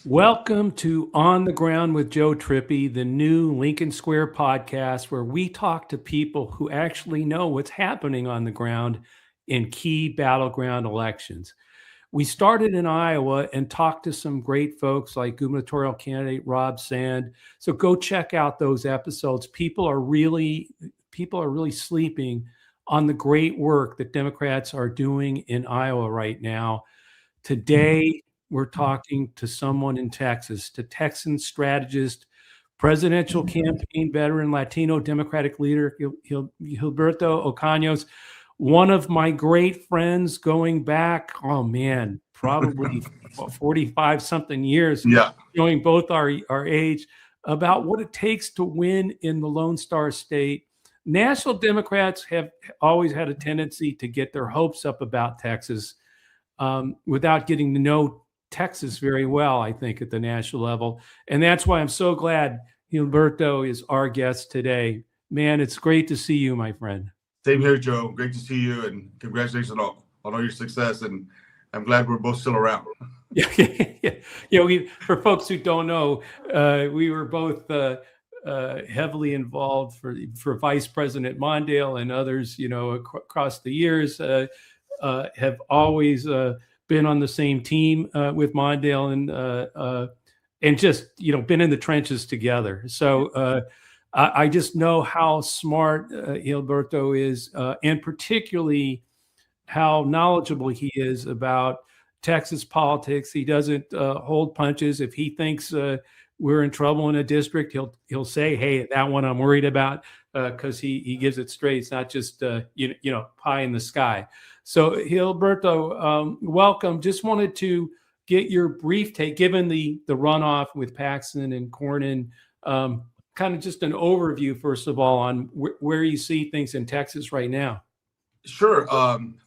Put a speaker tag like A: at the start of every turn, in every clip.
A: Welcome to On the Ground with Joe Trippi, the new Lincoln Square podcast where we talk to people who actually know what's happening on the ground in key battleground elections. We started in Iowa and talked to some great folks like gubernatorial candidate Rob Sand. So go check out those episodes. People are really sleeping on the great work that Democrats are doing in Iowa right now. Today, we're talking to someone in Texas, to Texan strategist, presidential campaign veteran, Latino Democratic leader, Gilberto Ocaños, one of my great friends going back, oh man, probably 45 something years,
B: Yeah.
A: showing both our age, about what it takes to win in the Lone Star State. National Democrats have always had a tendency to get their hopes up about Texas without getting to know Texas very well, I think, at the national level. And that's why I'm so glad Gilberto is our guest today. Man, it's great to see you, my friend.
B: Same here, Joe. Great to see you, and congratulations on all your success. And I'm glad we're both still around.
A: For folks who don't know, we were both heavily involved for Vice President Mondale and others, across the years, have always been on the same team with Mondale and just, been in the trenches together. So I just know how smart Gilberto is, and particularly how knowledgeable he is about Texas politics. He doesn't hold punches. If he thinks we're in trouble in a district, he'll say, "Hey, that one I'm worried about," because he gives it straight. It's not just pie in the sky. So Gilberto, welcome. Just wanted to get your brief take, given the runoff with Paxton and Cornyn, kind of just an overview, first of all, on where you see things in Texas right now.
B: Sure.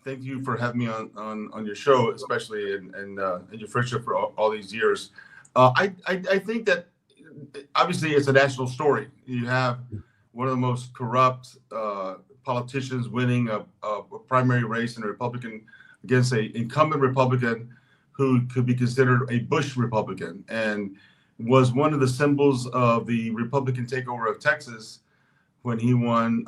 B: Thank you for having me on your show, especially and your friendship for all these years. I think that obviously it's a national story. You have one of the most corrupt politicians winning a primary race in a Republican against an incumbent Republican who could be considered a Bush Republican and was one of the symbols of the Republican takeover of Texas when he won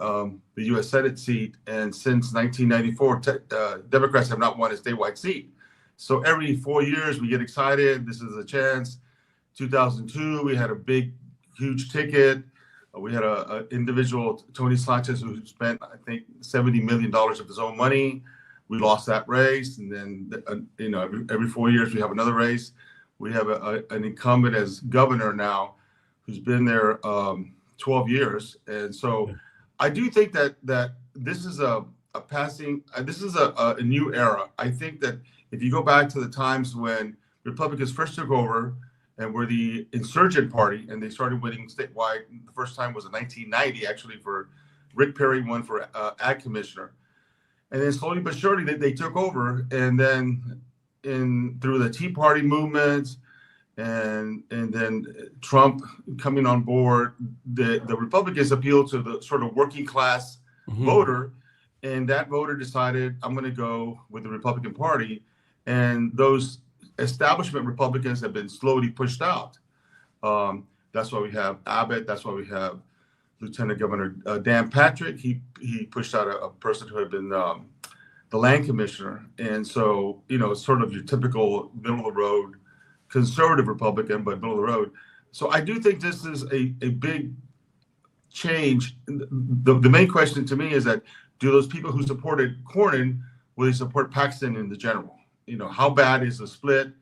B: the U.S. Senate seat. And since 1994, Democrats have not won a statewide seat. So every 4 years we get excited. This is a chance. 2002, we had a huge ticket. We had an individual, Tony Sanchez, who spent, I think, $70 million of his own money. We lost that race. And then, every 4 years we have another race. We have an incumbent as governor now who's been there 12 years. And so I do think that this is a new era. I think that if you go back to the times when Republicans first took over and were the insurgent party and they started winning statewide, the first time was in 1990, actually, for Rick Perry won for ag commissioner. And then slowly but surely they took over. And then through the Tea Party movement and then Trump coming on board, the Republicans appealed to the sort of working class voter. And that voter decided, I'm going to go with the Republican Party. And those establishment Republicans have been slowly pushed out. That's why we have Abbott. That's why we have Lieutenant Governor Dan Patrick. He pushed out a person who had been the land commissioner. And so, sort of your typical middle of the road conservative Republican, but middle of the road. So I do think this is a big change. The main question to me is that, do those people who supported Cornyn, will they support Paxton in the general? How bad is the split?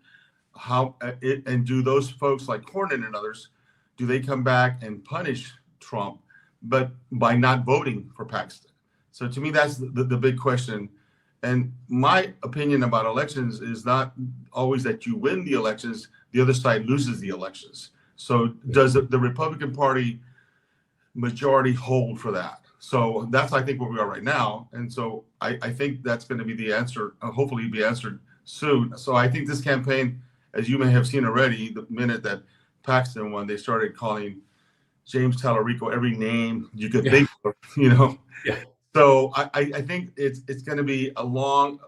B: And do those folks like Hornet and others, do they come back and punish Trump, but by not voting for Paxton? So to me, that's the big question. And my opinion about elections is not always that you win the elections, the other side loses the elections. So does the Republican Party majority hold for that? So that's, I think, where we are right now. And so I think that's going to be the answer, hopefully be answered soon. So I think this campaign, as you may have seen already, the minute that Paxton won, they started calling James Talarico every name you could think of,
A: Yeah.
B: So I think it's going to be a long,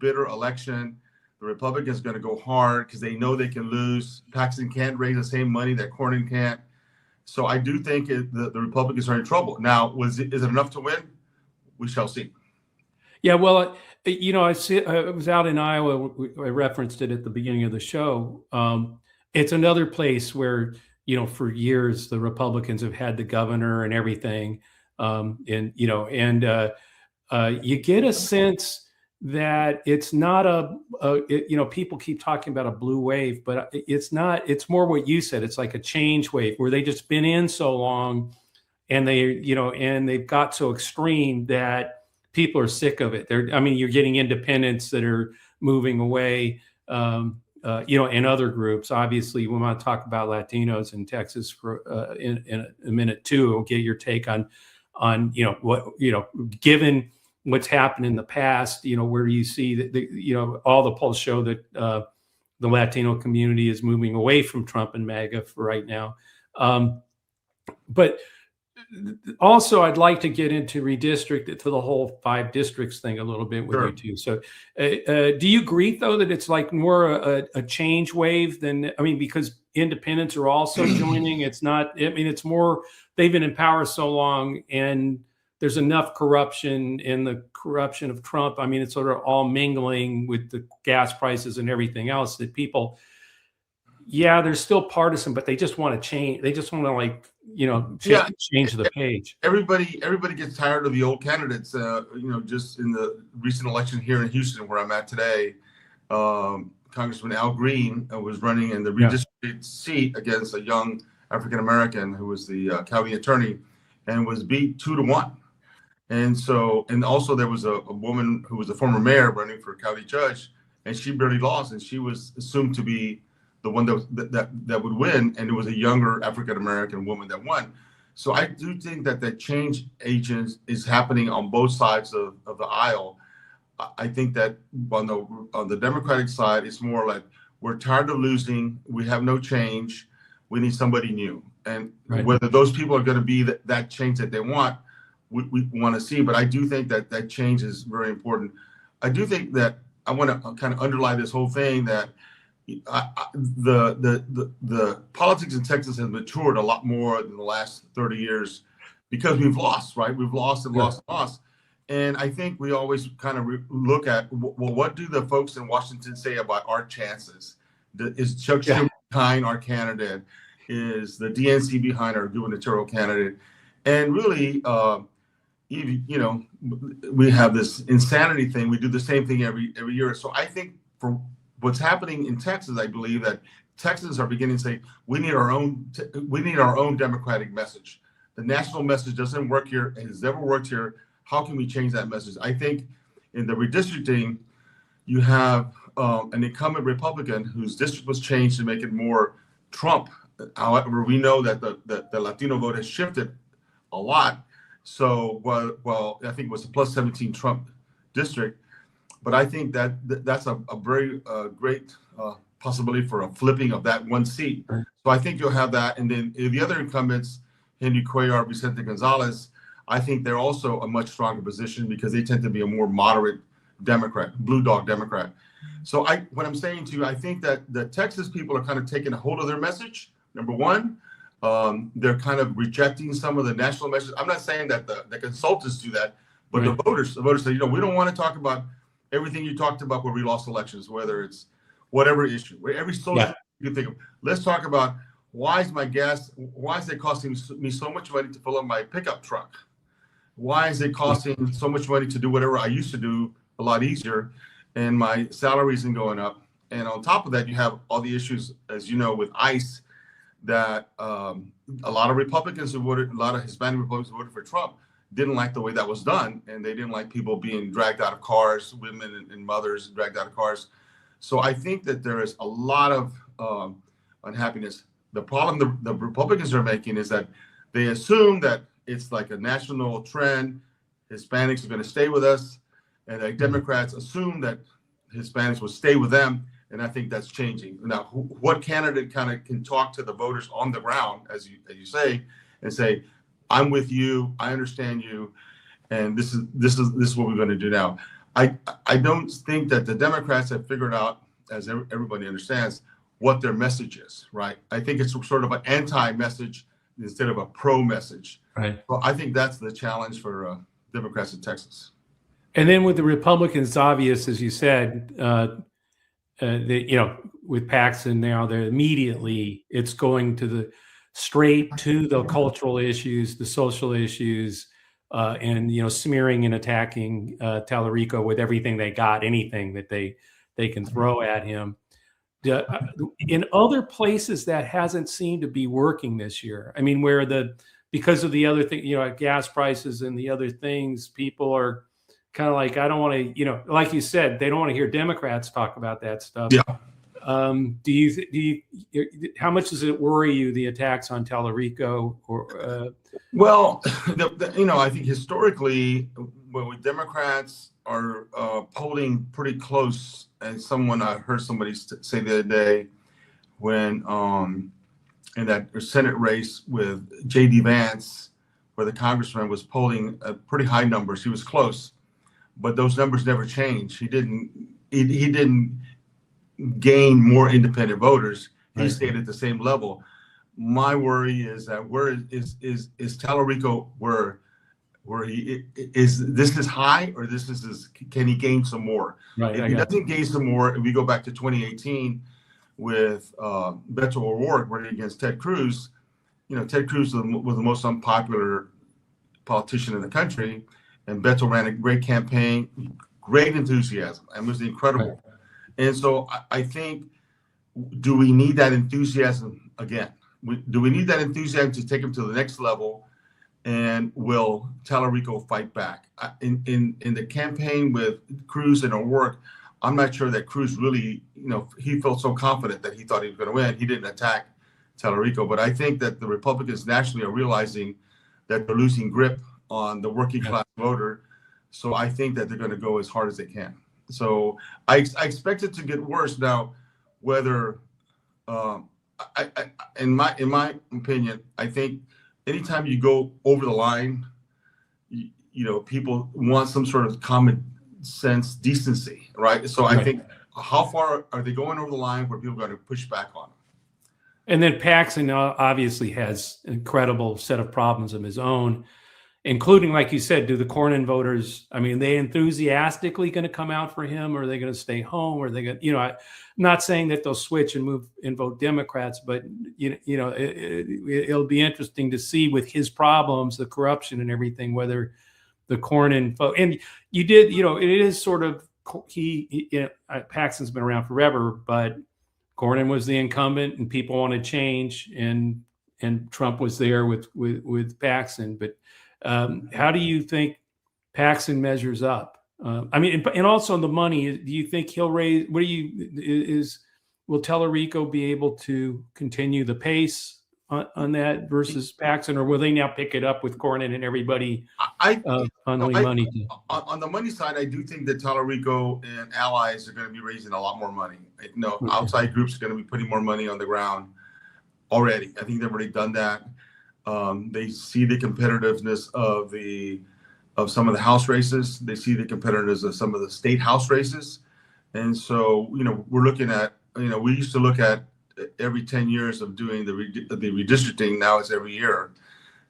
B: bitter election. The Republicans are going to go hard because they know they can lose. Paxton can't raise the same money that Cornyn can't. So I do think the Republicans are in trouble. Now, is it enough to win? We shall see.
A: Yeah, well, I was out in Iowa. I referenced it at the beginning of the show. It's another place where, for years, the Republicans have had the governor and everything. You get a sense that it's not people keep talking about a blue wave, but it's not. It's more what you said. It's like a change wave where they just been in so long, and they've got so extreme that people are sick of it. You're getting independents that are moving away, and other groups. Obviously, we want to talk about Latinos in Texas for in a minute too. We'll get your take on given what's happened in the past. Where do you see that? All the polls show that the Latino community is moving away from Trump and MAGA for right now, but. Also, I'd like to get into redistricting to the whole 5 districts thing a little bit with you too. So, do you agree though that it's like more a change wave than because independents are also joining? It's not. It's more they've been in power so long, and there's enough corruption in the corruption of Trump. It's sort of all mingling with the gas prices and everything else that people. Yeah, they're still partisan, but they just want to change. They just want to change the page.
B: Everybody gets tired of the old candidates. Just in the recent election here in Houston, where I'm at today, Congressman Al Green was running in the redistricted seat against a young African American who was the county attorney, and was beat 2-1. And also there was a woman who was a former mayor running for county judge, and she barely lost, and she was assumed to be the one that would win, and it was a younger African American woman that won. So I do think that change agent is happening on both sides of the aisle. I think that on the Democratic side, it's more like we're tired of losing. We have no change. We need somebody new, and whether those people are going to be that change that they want, we want to see. But I do think that change is very important. I do think that I want to kind of underline this whole thing that. The politics in Texas has matured a lot more in the last 30 years because we've lost, right? We've lost and lost and lost. And I think we always kind of look at, well, what do the folks in Washington say about our chances? Is Chuck Schumer behind our candidate? Is the DNC behind our gubernatorial candidate? And really, we have this insanity thing. We do the same thing every year. So I think for what's happening in Texas, I believe that Texans are beginning to say we need our own democratic message. The national message doesn't work here and has never worked here. How can we change that message? I think in the redistricting, you have an incumbent Republican whose district was changed to make it more Trump. However, we know that the Latino vote has shifted a lot. So, well, I think it was a plus 17 Trump district. But I think that's a very great possibility for a flipping of that one seat. So I think you'll have that. And then the other incumbents, Henry Cuellar, Vicente Gonzalez, I think they're also a much stronger position because they tend to be a more moderate Democrat, blue dog Democrat. So what I'm saying to you, I think that the Texas people are kind of taking a hold of their message. Number one, they're kind of rejecting some of the national message. I'm not saying that the consultants do that, but the voters say, we don't want to talk about everything you talked about where we lost elections, whether it's whatever issue, every social you can think of. Let's talk about why is it costing me so much money to fill up my pickup truck? Why is it costing so much money to do whatever I used to do a lot easier, and my salary isn't going up? And on top of that, you have all the issues, as you know, with ICE, that a lot of Republicans who voted, a lot of Hispanic Republicans who voted for Trump didn't like the way that was done, and they didn't like people being dragged out of cars, women and mothers dragged out of cars. So I think that there is a lot of unhappiness. The problem the Republicans are making is that they assume that it's like a national trend. Hispanics are going to stay with us, and the Democrats assume that Hispanics will stay with them, and I think that's changing. Now, what candidate kind of can talk to the voters on the ground, as you say, and say, I'm with you. I understand you, and this is what we're going to do now. I don't think that the Democrats have figured out as everybody understands, what their message is, right? I think it's sort of an anti-message instead of a pro-message.
A: Right.
B: Well, I think that's the challenge for Democrats in Texas.
A: And then with the Republicans, it's obvious, as you said, with Paxton now, they're immediately it's going to straight to the cultural issues, the social issues, and smearing and attacking Talarico with everything they got, anything that they can throw at him. In other places, that hasn't seemed to be working this year. I mean, because of the other thing, gas prices and the other things, people are kind of like, I don't want to, like you said, they don't want to hear Democrats talk about that stuff.
B: Yeah.
A: How much does it worry you, the attacks on Talarico?
B: Well, I think historically, when Democrats are polling pretty close, and I heard somebody say the other day, when in that Senate race with J.D. Vance, where the congressman was polling pretty high numbers, he was close, but those numbers never changed. He didn't gain more independent voters. He stayed at the same level. My worry is that where is Talarico where he is? This is high, or can he gain some more?
A: Right.
B: If he doesn't gain some more, if we go back to 2018 with Beto O'Rourke running against Ted Cruz, Ted Cruz was the most unpopular politician in the country, and Beto ran a great campaign, great enthusiasm, and was incredible. Right. And so I think, do we need that enthusiasm again? Do we need that enthusiasm to take him to the next level? And will Talarico fight back? In the campaign with Cruz and O'Rourke, I'm not sure that Cruz really, he felt so confident that he thought he was going to win. He didn't attack Talarico. But I think that the Republicans nationally are realizing that they're losing grip on the working class voter. So I think that they're going to go as hard as they can. So I expect it to get worse. Now, whether in my opinion, I think anytime you go over the line, people want some sort of common sense decency, right? So I think, how far are they going over the line where people are going to push back on them?
A: And then Paxton obviously has an incredible set of problems of his own, including, like you said, do the Cornyn voters, I mean, are they enthusiastically going to come out for him, or are they going to stay home? Or are they going to, I'm not saying that they'll switch and move and vote Democrats, but, it'll be interesting to see with his problems, the corruption and everything, whether the Cornyn vote. And you did, it is sort of, Paxton's been around forever, but Cornyn was the incumbent and people wanted change, and Trump was there with Paxton. But how do you think Paxton measures up? And also the money, do you think he'll raise, will Talarico be able to continue the pace on that versus Paxton, or will they now pick it up with Cornyn and everybody funneling money?
B: On the money side, I do think that Talarico and allies are going to be raising a lot more money. Outside groups are going to be putting more money on the ground already. I think they've already done that. They see the competitiveness of some of the House races. They see the competitiveness of some of the state House races. And so, we're looking at, we used to look at every 10 years of doing the redistricting. Now it's every year.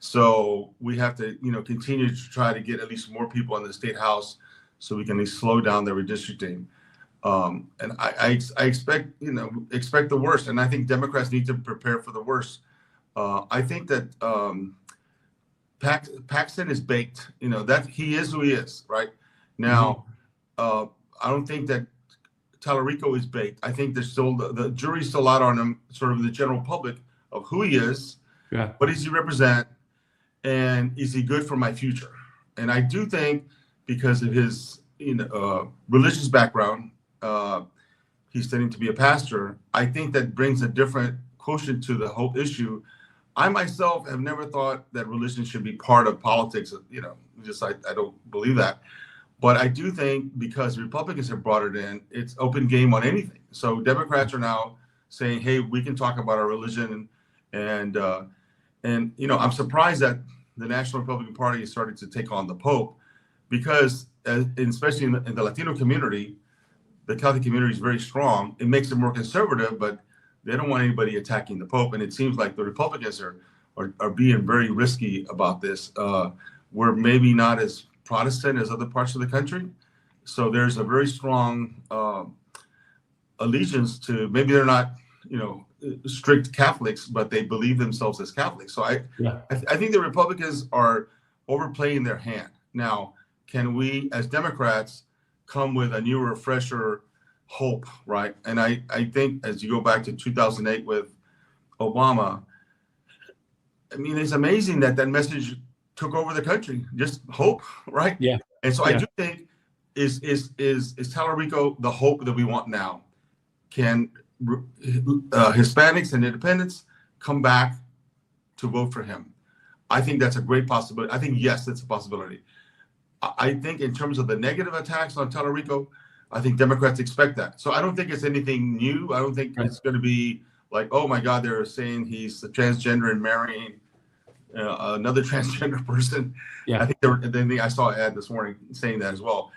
B: So we have to, continue to try to get at least more people in the state House so we can at least slow down the redistricting. And I expect the worst. And I think Democrats need to prepare for the worst. I think that Paxton is baked, that he is who he is right now. I don't think that Talarico is baked. I think there's still the jury's still out on him, sort of in the general public, of who he is, what does he represent, and is he good for my future? And I do think, because of his religious background, he's studying to be a pastor. I think that brings a different quotient to the whole issue. I myself have never thought that religion should be part of politics. I don't believe that. But I do think, because Republicans have brought it in, it's open game on anything. So Democrats are now saying, hey, we can talk about our religion. And I'm surprised that the National Republican Party has started to take on the Pope, because, especially in the Latino community, the Catholic community is very strong. It makes them more conservative, but they don't want anybody attacking the Pope. And it seems like the Republicans are being very risky about this. We're maybe not as Protestant as other parts of the country. So there's a very strong allegiance to, maybe they're not, strict Catholics, but they believe themselves as Catholics. So I think the Republicans are overplaying their hand. Now, can we as Democrats come with a newer, fresher hope, right? And I think as you go back to 2008 with Obama, I mean, it's amazing that message took over the country, just hope, right?
A: Yeah.
B: And so I do think is Talarico the hope that we want now? Can Hispanics and independents come back to vote for him? I think that's a great possibility. I think, yes, that's a possibility. I think in terms of the negative attacks on Talarico, I think Democrats expect that. So I don't think it's anything new. I don't think it's going to be like, oh my God, they're saying he's a transgender and marrying another transgender person. Yeah. I think I saw an ad this morning saying that as well.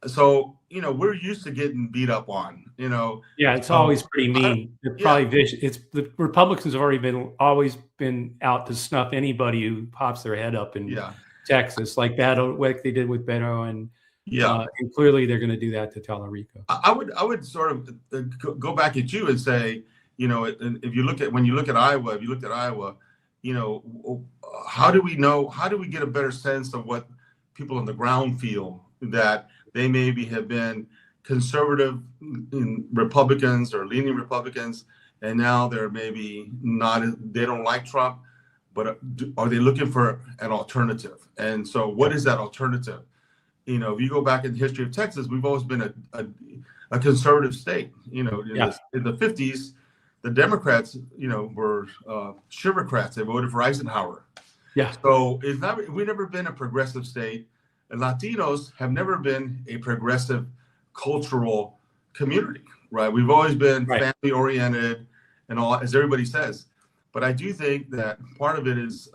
B: So, we're used to getting beat up on,
A: Yeah, it's always pretty mean. It's probably vicious. It's the Republicans have always been out to snuff anybody who pops their head up in Texas, like they did with Beto, and clearly they're going to do that to Talarico.
B: I would sort of go back at you and say, if you look at Iowa, how do we get a better sense of what people on the ground feel, that they maybe have been conservative Republicans or leaning Republicans, and now they're maybe not, they don't like Trump, but are they looking for an alternative? And so what is that alternative? If you go back in the history of Texas, we've always been a conservative state. In the 50s, the Democrats, were sugarcrats. They voted for Eisenhower. Yeah. So we've never been a progressive state. And Latinos have never been a progressive cultural community, right? We've always been family oriented and all, as everybody says. But I do think that part of it is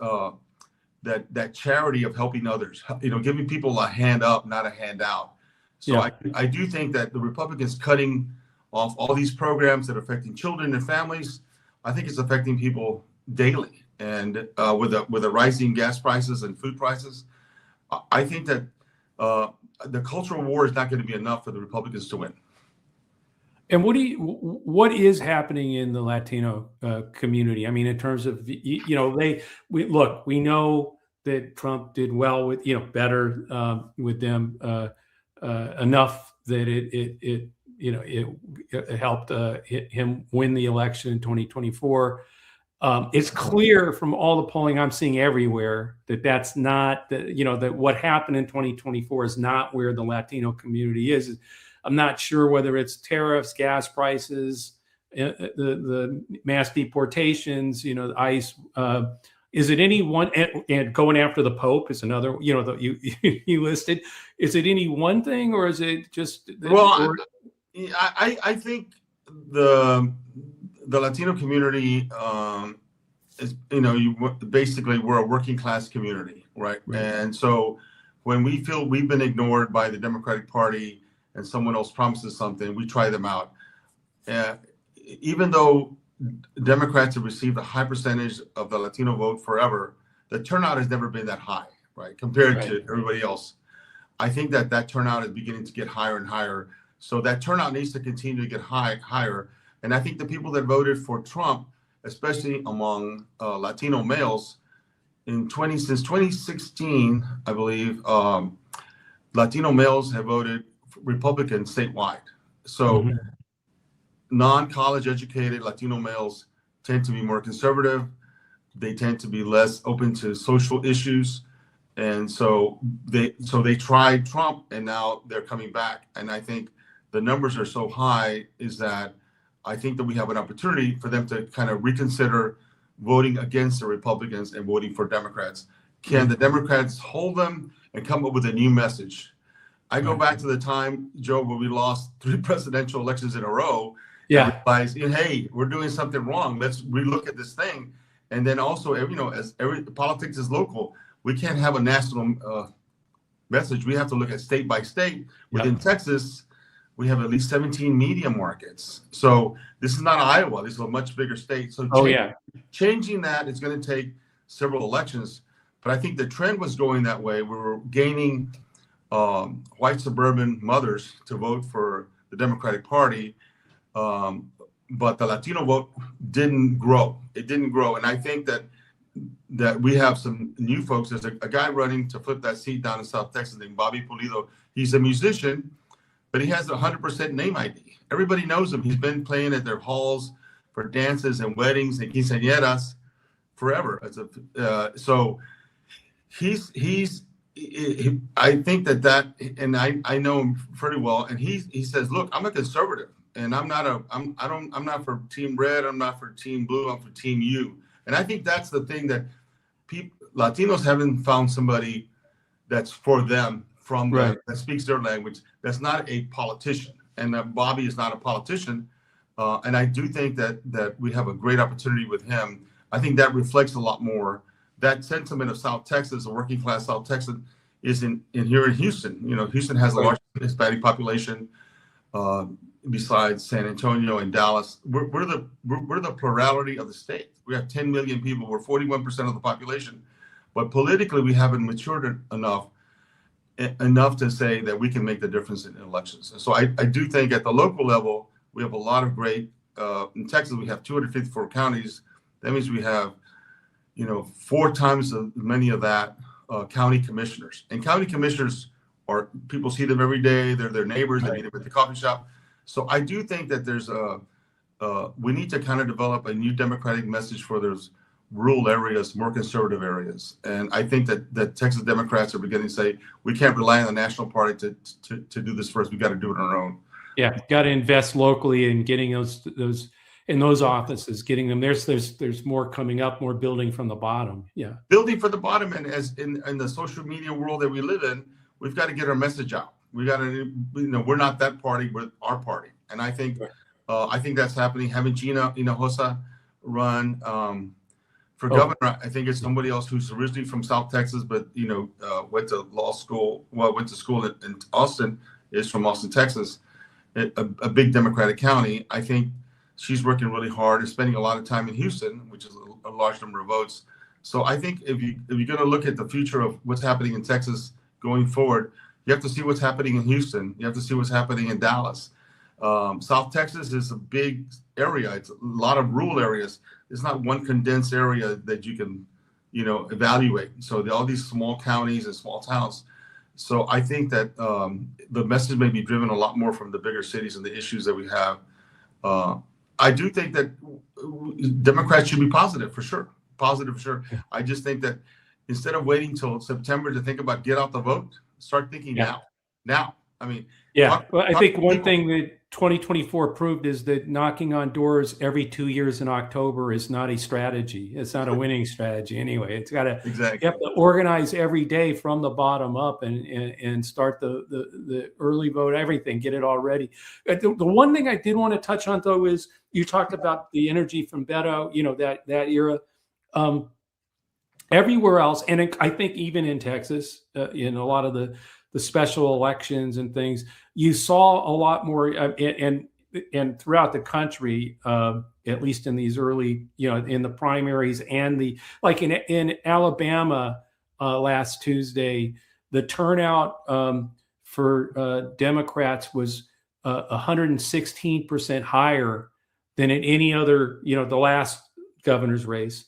B: that charity of helping others, giving people a hand up, not a handout. So I do think that the Republicans cutting off all these programs that are affecting children and families, I think it's affecting people daily. And with the rising gas prices and food prices, I think that the cultural war is not going to be enough for the Republicans to win.
A: And what is happening in the Latino community? I mean, in terms of, we know that Trump did well with, better with them enough that it helped him win the election in 2024. It's clear from all the polling I'm seeing everywhere that that's not that what happened in 2024 is not where the Latino community is. I'm not sure whether it's tariffs, gas prices, the mass deportations, ICE. Is it any one, and going after the Pope is another, you listed. Is it any one thing, or is it just?
B: I think the Latino community is, basically we're a working class community, right? And so when we feel we've been ignored by the Democratic Party and someone else promises something, we try them out. Even though Democrats have received a high percentage of the Latino vote forever, the turnout has never been that high, right? Compared to everybody else. I think that turnout is beginning to get higher and higher. So that turnout needs to continue to get higher. And I think the people that voted for Trump, especially among Latino males, since 2016, I believe, Latino males have voted Republican statewide. So non-college educated Latino males tend to be more conservative. They tend to be less open to social issues. And so they tried Trump, and now they're coming back. And I think the numbers are so high is that I think that we have an opportunity for them to kind of reconsider voting against the Republicans and voting for Democrats. Can the Democrats hold them and come up with a new message? I go back to the time, Joe, when we lost 3 presidential elections in a row. And realized, hey, we're doing something wrong. Let's relook at this thing. And then also, as politics is local, we can't have a national message. We have to look at state by state. Within Texas, we have at least 17 media markets. So this is not Iowa. This is a much bigger state. So changing that is going to take several elections. But I think the trend was going that way. We were gaining white suburban mothers to vote for the Democratic Party. But the Latino vote didn't grow. It didn't grow. And I think that we have some new folks. There's a guy running to flip that seat down in South Texas named Bobby Pulido. He's a musician, but he has a 100% name ID. Everybody knows him. He's been playing at their halls for dances and weddings and quinceañeras forever. So I think that, and I know him pretty well. And he says, look, I'm a conservative, and I'm not for Team Red. I'm not for Team Blue. I'm for Team U. And I think that's the thing that Latinos haven't found somebody that's for them that speaks their language. That's not a politician, and that Bobby is not a politician. And I do think that we have a great opportunity with him. I think that reflects a lot more. That sentiment of South Texas, a working class South Texas, is in here in Houston. You know, Houston has a large Hispanic population. Besides San Antonio and Dallas, we're the plurality of the state. We have 10 million people. We're 41% of the population, but politically we haven't matured enough to say that we can make the difference in elections. And so I do think at the local level we have a lot of great. In Texas we have 254 counties. That means we have 4 times as many of that county commissioners. And county commissioners people see them every day. They're their neighbors. They meet them at the coffee shop. So I do think that we need to kind of develop a new democratic message for those rural areas, more conservative areas. And I think that Texas Democrats are beginning to say, we can't rely on the national party to do this for us. We got to do it on our own.
A: Yeah, got to invest locally in getting those in those offices, getting them. There's more coming up, more building from the bottom. Yeah, building from the bottom, and as in the social media world that we live in, we've got to get our message out. We got to, we're not that party, we're our party. And I think that's happening. Having Gina Hinojosa run for governor, I think it's somebody else who's originally from South Texas, but went to school in Austin, is from Austin, Texas, a big Democratic county. I think she's working really hard and spending a lot of time in Houston, which is a large number of votes. So I think if you're going to look at the future of what's happening in Texas going forward, you have to see what's happening in Houston. You have to see what's happening in Dallas. South Texas is a big area. It's a lot of rural areas. It's not one condensed area that you can, evaluate. So all these small counties and small towns. So I think that the message may be driven a lot more from the bigger cities and the issues that we have. I do think that Democrats should be positive for sure. Positive for sure. Yeah. I just think that instead of waiting till September to think about get out the vote, start thinking now. I mean, I think one thing that 2024 proved is that knocking on doors every 2 years in October is not a strategy. It's not a winning strategy anyway. It's got to you have to organize every day from the bottom up and start the early vote, everything, get it all ready. The one thing I did want to touch on though is you talked about the energy from Beto, that era. Everywhere else, and I think even in Texas, in a lot of the special elections and things, you saw a lot more, and throughout the country, at least in these early, in the primaries and in Alabama last Tuesday, the turnout for Democrats was 116% higher than in any other, the last governor's race.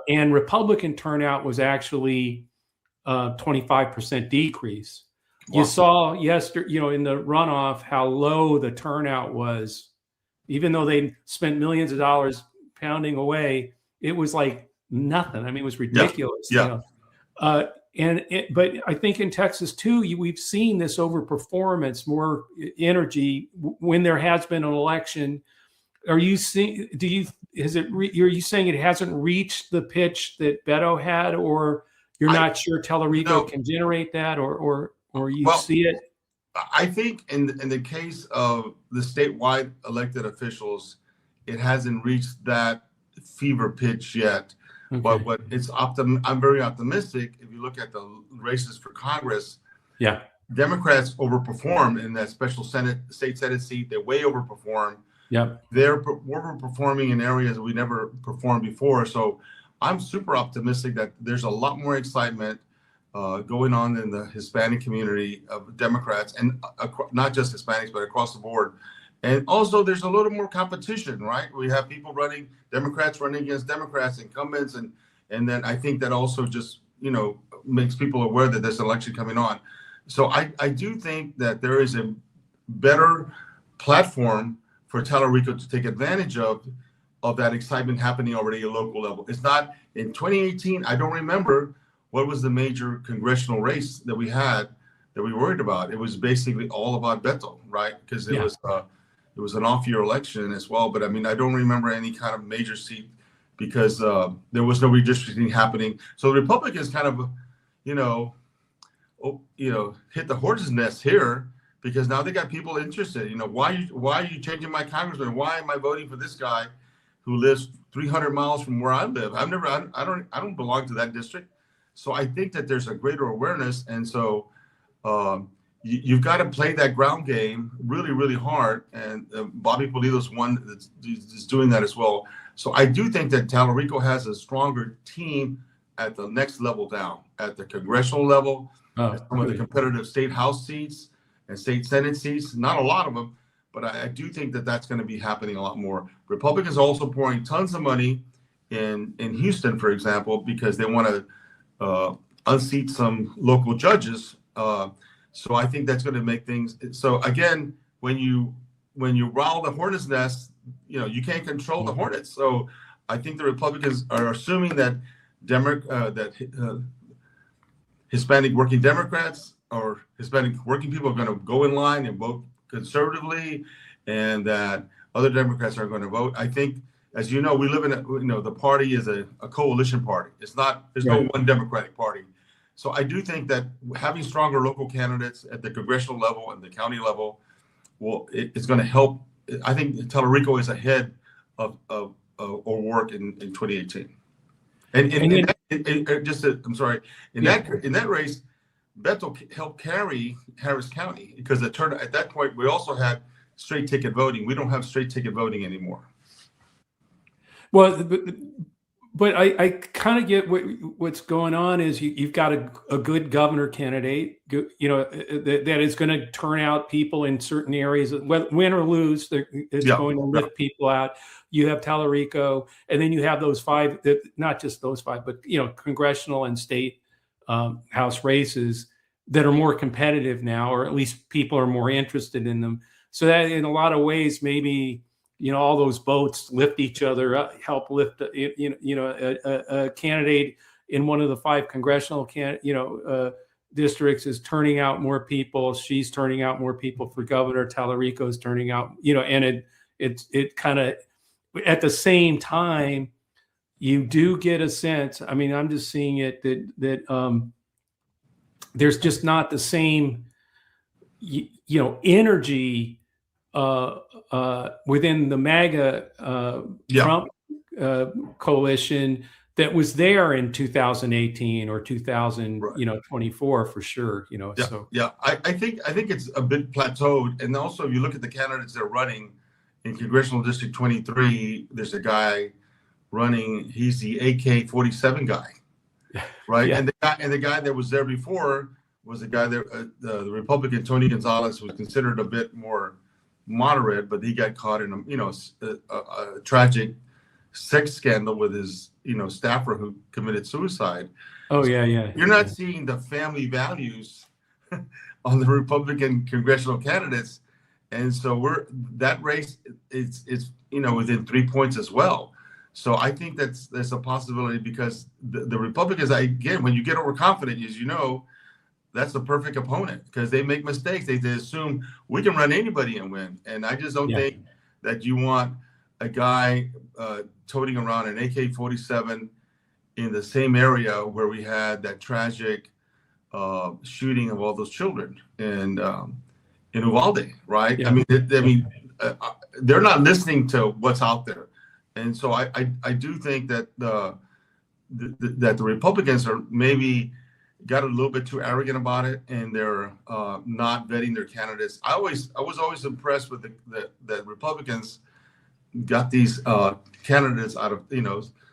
A: And Republican turnout was actually 25% decrease. Wow. You saw yesterday, in the runoff, how low the turnout was. Even though they spent millions of dollars pounding away, it was like nothing. I mean, it was ridiculous. Yeah. But I think in Texas too, we've seen this overperformance, more energy when there has been an election. Are you seeing? Are you saying it hasn't reached the pitch that Beto had, or you're not sure Talarico can generate that, or you see it?
B: I think in the case of the statewide elected officials, it hasn't reached that fever pitch yet. Okay. But I'm very optimistic. If you look at the races for Congress, Democrats overperform in that special state Senate seat. They way overperform.
A: Yep.
B: They're overperforming in areas we never performed before. So I'm super optimistic that there's a lot more excitement going on in the Hispanic community of Democrats, and not just Hispanics, but across the board. And also there's a little more competition, right? We have people running, Democrats running against Democrats, incumbents, and then I think that also just, makes people aware that there's an election coming on. So I do think that there is a better platform for Talarico to take advantage of that excitement happening already at local level. It's not in 2018. I don't remember what was the major congressional race that we had that we worried about. It was basically all about Beto, right? Because it was an off-year election as well. But I mean, I don't remember any kind of major seat because there was no redistricting happening. So the Republicans kind of, hit the horse's nest here, because now they got people interested. Why are you changing my congressman? Why am I voting for this guy who lives 300 miles from where I live? I don't belong to that district. So I think that there's a greater awareness, and so you've got to play that ground game really, really hard. And Bobby Pulido's one that's doing that as well. So I do think that Talarico has a stronger team at the next level down, at the congressional level, some of the competitive state house seats and state senate seats. Not a lot of them, but I do think that that's going to be happening a lot more. Republicans are also pouring tons of money in Houston, for example, because they want to unseat some local judges. So I think that's going to make things. So again, when you rile the hornet's nest, you can't control the hornets. So I think the Republicans are assuming that Hispanic working Democrats or Hispanic working people are going to go in line and vote conservatively, and that other Democrats are going to vote. I think, as you know, we live in the party is a coalition party. There's no one Democratic party. So I do think that having stronger local candidates at the congressional level and the county level, it's going to help. I think Talarico is ahead of work in 2018. And in that race, Beto helped carry Harris County, because at that point we also had straight ticket voting. We don't have straight ticket voting anymore.
A: Well, but I kind of get what's going on is you've got a good governor candidate, that is going to turn out people in certain areas, win or lose, it's going to lift people out. You have Talarico, and then you have those five, not just those five, but congressional and state House races that are more competitive now, or at least people are more interested in them. So that in a lot of ways, maybe all those votes lift each other up, help lift a candidate in one of the five congressional districts is turning out more people. She's turning out more people for governor. Talarico's turning out, and it kind of, at the same time, you do get a sense. I mean, I'm just seeing it that there's just not the same, energy within the MAGA Trump coalition that was there in 2018 or 2024 for sure.
B: I think it's a bit plateaued, and also if you look at the candidates that are running in congressional district 23, there's a guy running. He's the AK-47 guy, right? Yeah. And the guy that was there before was the guy that the Republican Tony Gonzalez was considered a bit more moderate, but he got caught in a tragic sex scandal with his staffer who committed suicide.
A: Oh,
B: so
A: yeah.
B: You're not seeing the family values on the Republican congressional candidates. And so that race is within 3 points as well. So I think that's a possibility, because the Republicans, again, when you get overconfident, as you know, that's the perfect opponent, because they make mistakes. They assume we can run anybody and win. And I just don't think that you want a guy toting around an AK-47 in the same area where we had that tragic shooting of all those children in Uvalde, right? Yeah. I mean, they're not listening to what's out there, and so I do think that the Republicans are maybe got a little bit too arrogant about it, and they're not vetting their candidates. I was always impressed with the Republicans got these candidates out of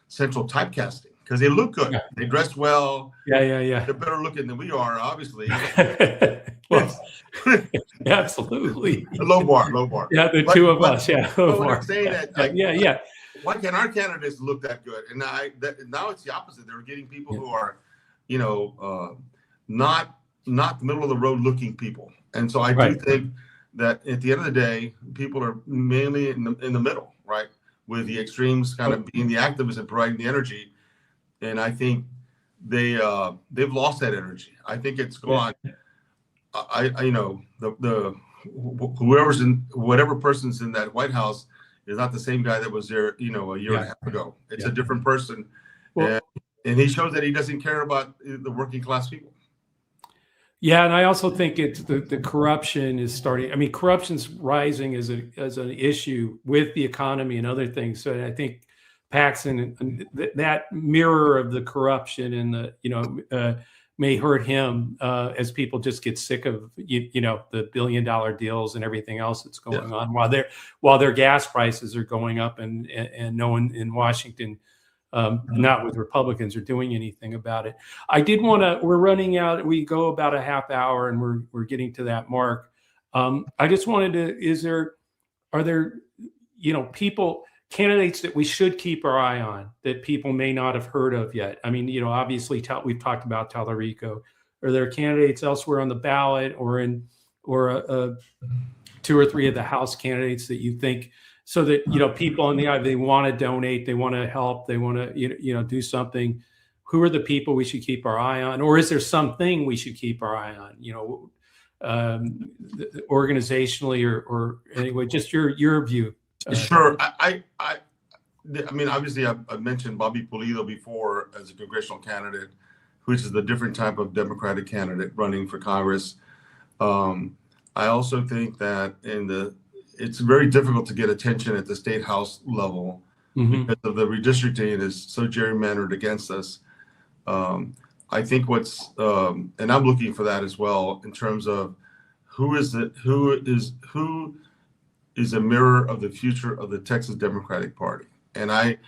B: central typecasting because they look good, they dress well,
A: yeah.
B: they're better looking than we are, obviously.
A: Well, absolutely.
B: Low bar.
A: Yeah, the two of us. Yeah,
B: but what I'm saying that,
A: yeah.
B: Why can't our candidates look that good? And now it's the opposite. They're getting people who are, not middle of the road looking people. And so I do think that at the end of the day, people are mainly in the middle, right? With the extremes kind of being the activists and providing the energy. And I think they've lost that energy. I think it's gone. Whatever person's in that White House is not the same guy that was there, a year and a half ago. It's a different person. Well, and he shows that he doesn't care about the working class people.
A: Yeah, and I also think it's the corruption is starting. I mean, corruption's rising as an issue with the economy and other things. So I think Paxton and that mirror of the corruption and the may hurt him as people just get sick of the billion-dollar deals and everything else that's going on while their gas prices are going up and no one in Washington, not with Republicans, are doing anything about it. I did want to. We're running out. We go about a half hour, and we're getting to that mark. I just wanted to. Are there candidates that we should keep our eye on that people may not have heard of yet? I mean, obviously we've talked about Talarico. Are there candidates elsewhere on the ballot or 2 or 3 of the House candidates that you think, so that, people on the eye, they want to donate, they want to help, they want to, do something. Who are the people we should keep our eye on? Or is there something we should keep our eye on, organizationally or anyway, just your view?
B: Sure. I mean, obviously, I've mentioned Bobby Pulido before as a congressional candidate, which is the different type of Democratic candidate running for Congress. I also think that it's very difficult to get attention at the state house level because of the redistricting is so gerrymandered against us. I think and I'm looking for that as well in terms of who is a mirror of the future of the Texas Democratic Party. And I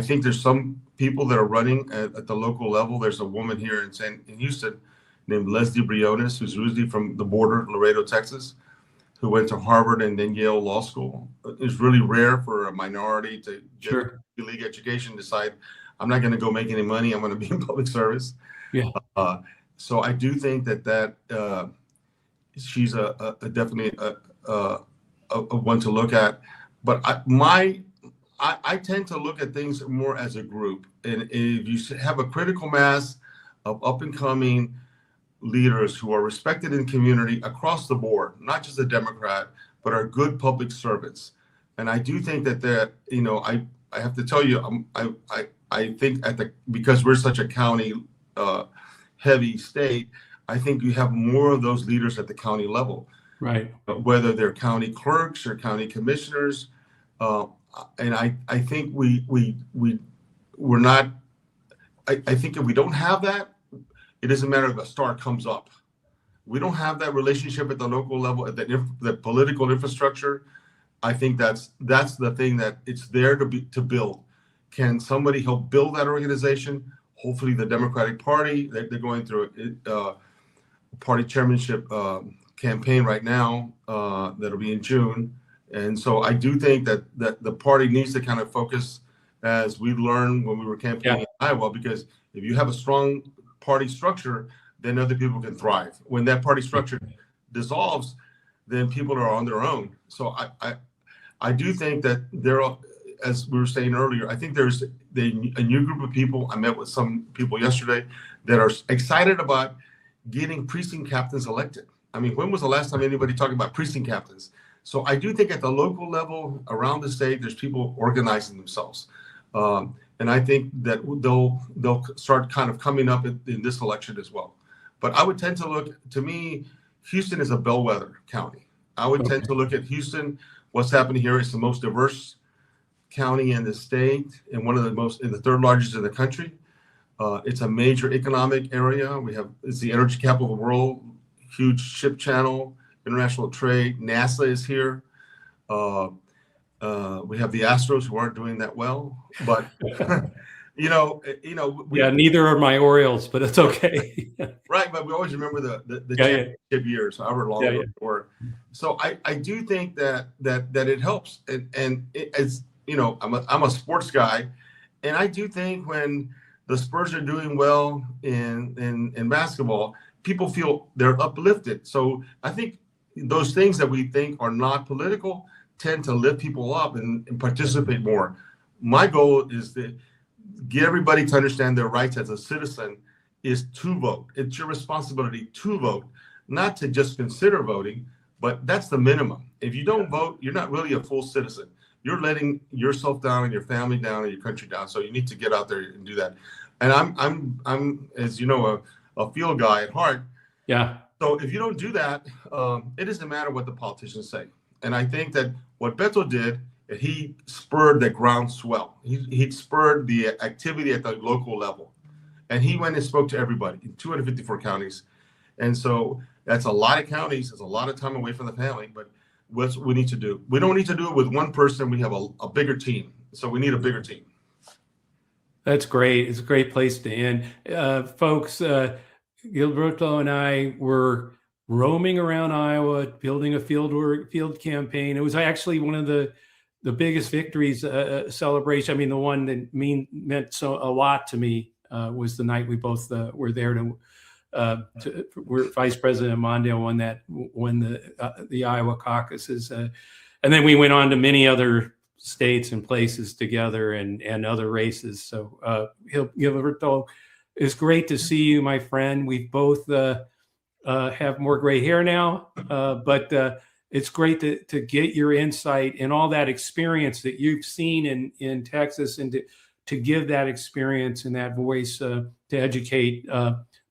B: think there's some people that are running at the local level. There's a woman here in Houston named Leslie Briones, who's usually from the border, Laredo, Texas, who went to Harvard and then Yale Law School. It's really rare for a minority to get a league education, decide, I'm not going to go make any money, I'm going to be in public service. Yeah. So I do think that she's definitely a one to look at, but I tend to look at things more as a group. And if you have a critical mass of up and coming leaders who are respected in the community across the board, not just a Democrat, but are good public servants. And I do think that I have to tell you, I think because we're such a county heavy state, I think you have more of those leaders at the county level. Right. Whether they're county clerks or county commissioners. And I think we're not, I think if we don't have that, it doesn't matter if a star comes up. We don't have that relationship at the local level, at the political infrastructure. I think that's the thing that it's there to build. Can somebody help build that organization? Hopefully the Democratic Party, they're going through a party chairmanship campaign right now that'll be in June. And so I do think that the party needs to kind of focus, as we learned when we were campaigning in Iowa, because if you have a strong party structure, then other people can thrive. When that party structure dissolves, then people are on their own. So I do think that there are, as we were saying earlier, I think there's a new group of people. I met with some people yesterday that are excited about getting precinct captains elected. I mean, when was the last time anybody talked about precinct captains? So I do think at the local level around the state, there's people organizing themselves. And I think that they'll start kind of coming up in this election as well. But I would tend to look, to me, Houston is a bellwether county. I would tend to look at Houston. What's happening here is the most diverse county in the state and one of the most, in the third largest in the country. It's a major economic area. It's the energy capital of the world, huge ship channel, international trade. NASA is here. We have the Astros who aren't doing that well, but
A: neither are my Orioles, but it's okay.
B: Right, but we always remember the
A: Yeah,
B: championship years, however long they were. So I do think that it helps, and as you know, I'm a sports guy, and I do think when the Spurs are doing well in basketball, people feel they're uplifted. So I think those things that we think are not political tend to lift people up and participate more. My goal is to get everybody to understand their rights as a citizen is to vote. It's your responsibility to vote, not to just consider voting, but that's the minimum. If you don't vote, you're not really a full citizen. You're letting yourself down and your family down and your country down. So you need to get out there and do that. And I'm as you know, a field guy at heart.
A: Yeah.
B: So if you don't do that, it doesn't matter what the politicians say. And I think that what Beto did, he spurred the groundswell. He spurred the activity at the local level. And he went and spoke to everybody in 254 counties. And so that's a lot of counties. It's a lot of time away from the family. But what we need to do, we don't need to do it with one person. We have a bigger team. So we need a bigger team.
A: That's great. It's a great place to end. Folks, Gilberto and I were roaming around Iowa, building a field campaign. It was actually one of the biggest victories celebration. I mean, the one that meant a lot to me was the night we both were there where Vice President Mondale won the Iowa caucuses, and then we went on to many other states and places together and other races. So Gilberto, it's great to see you, my friend. We both have more gray hair now, but it's great to get your insight and all that experience that you've seen in Texas, and to give that experience and that voice to educate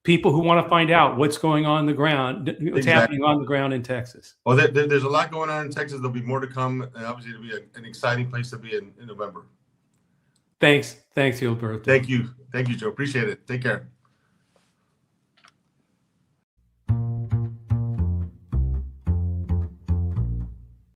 A: people who want to find out what's going on the ground, what's happening on the ground in Texas.
B: Well, there's a lot going on in Texas. There'll be more to come, and obviously it'll be an exciting place to be in November.
A: Thanks, Gilberto.
B: Thank you, Joe. Appreciate it. Take care.